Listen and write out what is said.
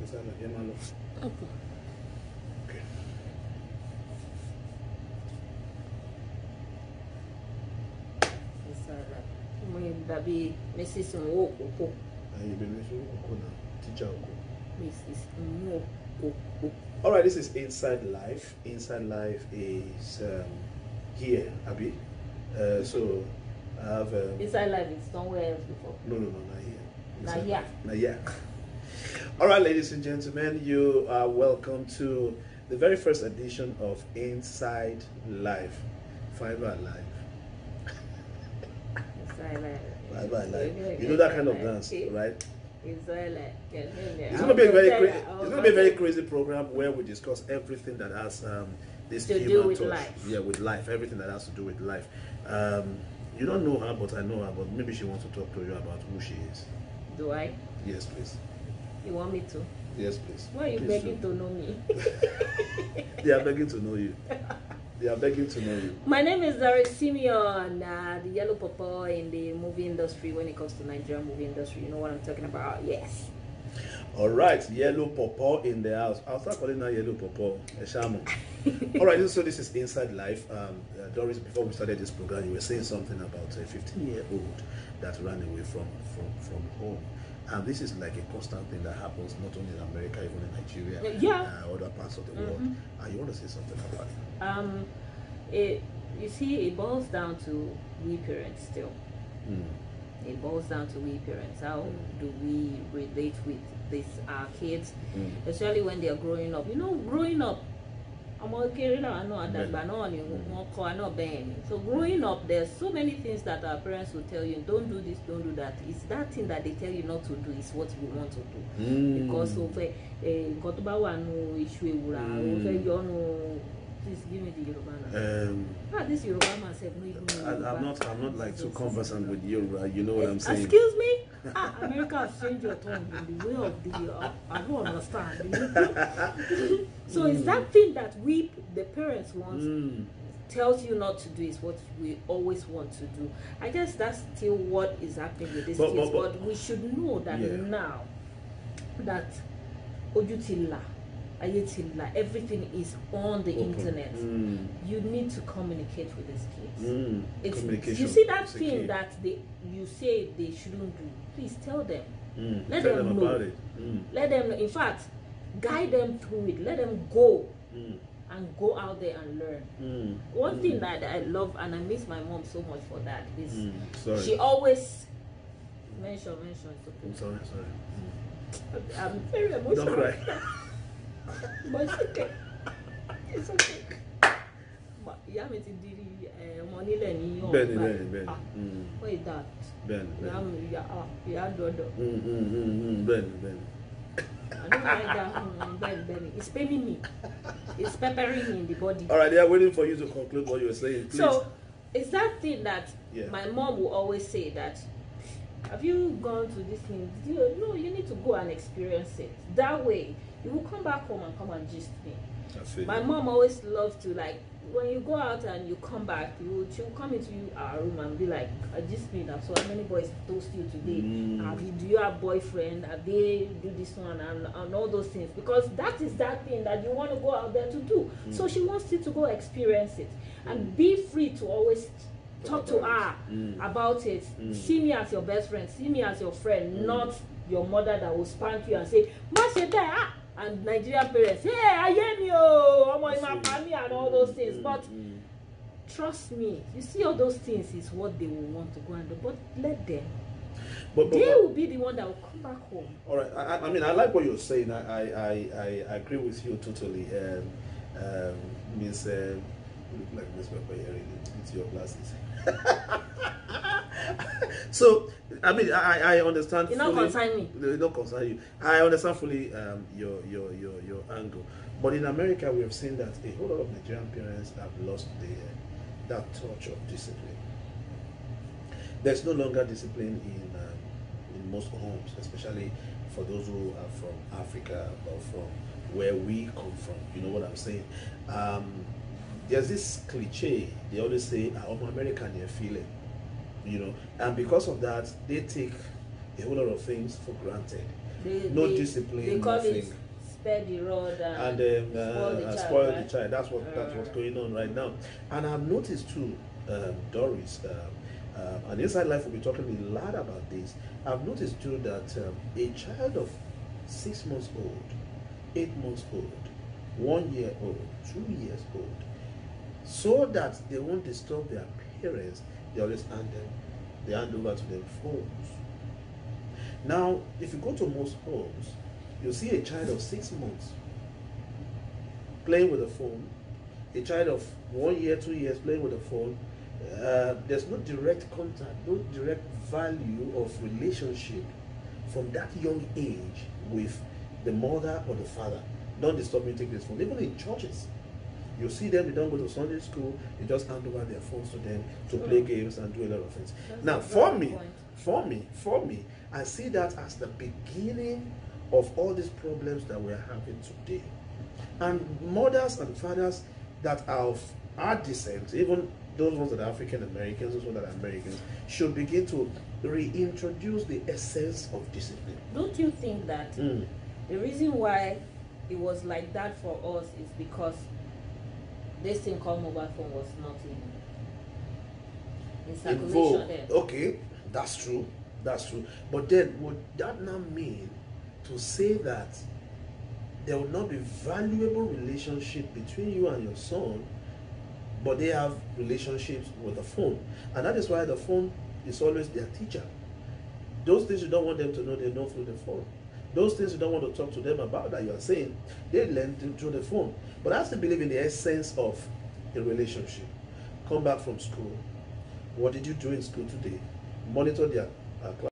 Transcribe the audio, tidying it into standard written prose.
inside life. Yeah, my love. Okay. Okay. Inside life. That be Mrs. Nwoko. You've been listening to teacher. Mrs. Nwoko. All right, this is Inside Life. Inside Life is here, Abby. So I have. Inside life is somewhere else before. No, not here. Not here. Not here. All right, ladies and gentlemen, you are welcome to the very first edition of Inside Life. Fiber Life. Inside life. Fiber Life. You know that kind of dance, right? Inside life. It's going to be a very crazy program where we discuss everything that has this to human do with touch. life. Yeah, with life. Everything that has to do with life. You don't know her, but I know her. But maybe she wants to talk to you about who she is. Do I? Yes, please. You want me to? Yes, please. Why are you Please begging do. to know me? They are begging to know you. They are begging to know you. My name is Doris, Simeon, the yellow pawpaw in the movie industry when it comes to Nigerian movie industry. You know what I'm talking about? Yes. All right, yellow pawpaw in the house. I'll start calling her yellow pawpaw. Eshamo. All right, so this is Inside Life. Doris, before we started this program, you were saying something about a 15-year-old that ran away from home. And this is like a constant thing that happens not only in America, even in Nigeria, other parts of the world. And you want to say something about it? You see, it boils down to we parents still. It boils down to we parents. How do we relate with our kids, especially when they are growing up? You know, growing up. So growing up, there's so many things that our parents will tell you, don't do this, don't do that. It's that thing that they tell you not to do is what you want to do. Because of please give me the Yoruba now. This Yoruba man said no even know I'm not like too conversant with Yoruba, you know what I'm saying? Excuse me? America has changed your tongue in the way of the I don't understand. So it's that thing that we the parents want tells you not to do is what we always want to do. I guess that's still what is happening with these kids, but we should know that now that Ojutila everything is on the internet. You need to communicate with these kids. Communication. You see that thing that you say they shouldn't do. Please tell them. Let them know about it. Let them know. In fact, guide them through it. Let them go and go out there and learn. One thing that I love and I miss my mom so much for that is she always mention. I'm sorry. I'm very emotional. Don't cry. But it's okay. It's okay. But you have to do money learning. Ben. What is that? Ben. Ben. I don't like that. Ben. It's paining me. It's peppering me in the body. All right, they are waiting for you to conclude what you're saying. Please. So it's that thing that my mom will always say that. Have you gone to this thing? No, you need to go and experience it. That way, you will come back home and come and gist me. My mom always loves to, like, when you go out and you come back, she'll come into our room and be like, gist me now. So how many boys toast you today? Do you have boyfriend? Have they do this one and all those things? Because that is that thing that you want to go out there to do. So she wants you to go experience it and be free to always talk to her about it. See me as your best friend. See me as your friend, not your mother that will spank you and say, and Nigerian parents, hey, I hear you, and all those things. But trust me, you see, all those things is what they will want to go and do. But let them. But they will be the one that will come back home. All right. I mean, I like what you're saying. I agree with you totally. Miss, look like Miss Pepper here with your glasses. So, I mean, I understand. You don't concern me. They don't concern you. I understand fully your angle. But in America, we have seen that a whole lot of Nigerian parents have lost that touch of discipline. There's no longer discipline in most homes, especially for those who are from Africa or from where we come from. You know what I'm saying? There's this cliche. They always say, "I'm American, they're feeling." You know, and because of that, they take a whole lot of things for granted. no discipline, they call nothing. It spare the rod and spoil the child. That's what's going on right now. And I've noticed too, Doris, and Inside Life will be talking a lot about this. I've noticed too that a child of 6 months old, 8 months old, 1 year old, 2 years old, so that they won't disturb their parents, they always hand over to them phones. Now, if you go to most homes, you see a child of 6 months playing with a phone, a child of 1 year, 2 years playing with a phone. There's no direct contact, no direct value of relationship from that young age with the mother or the father. Don't disturb me, take this phone. Even in churches, you see them, they don't go to Sunday school, they just hand over their phones to them to play games and do a lot of things. Now, for me, I see that as the beginning of all these problems that we're having today. And mothers and fathers that are of our descent, even those ones that are African Americans, those ones that are Americans, should begin to reintroduce the essence of discipline. Don't you think that the reason why it was like that for us is because this thing called mobile phone was not in circulation then? Okay, that's true. But then would that not mean to say that there will not be valuable relationship between you and your son, but they have relationships with the phone? And that is why the phone is always their teacher. Those things you don't want them to know, they know through the phone. Those things you don't want to talk to them about that you are saying, they learn through the phone. But I still believe in the essence of a relationship. Come back from school. What did you do in school today? Monitor their class.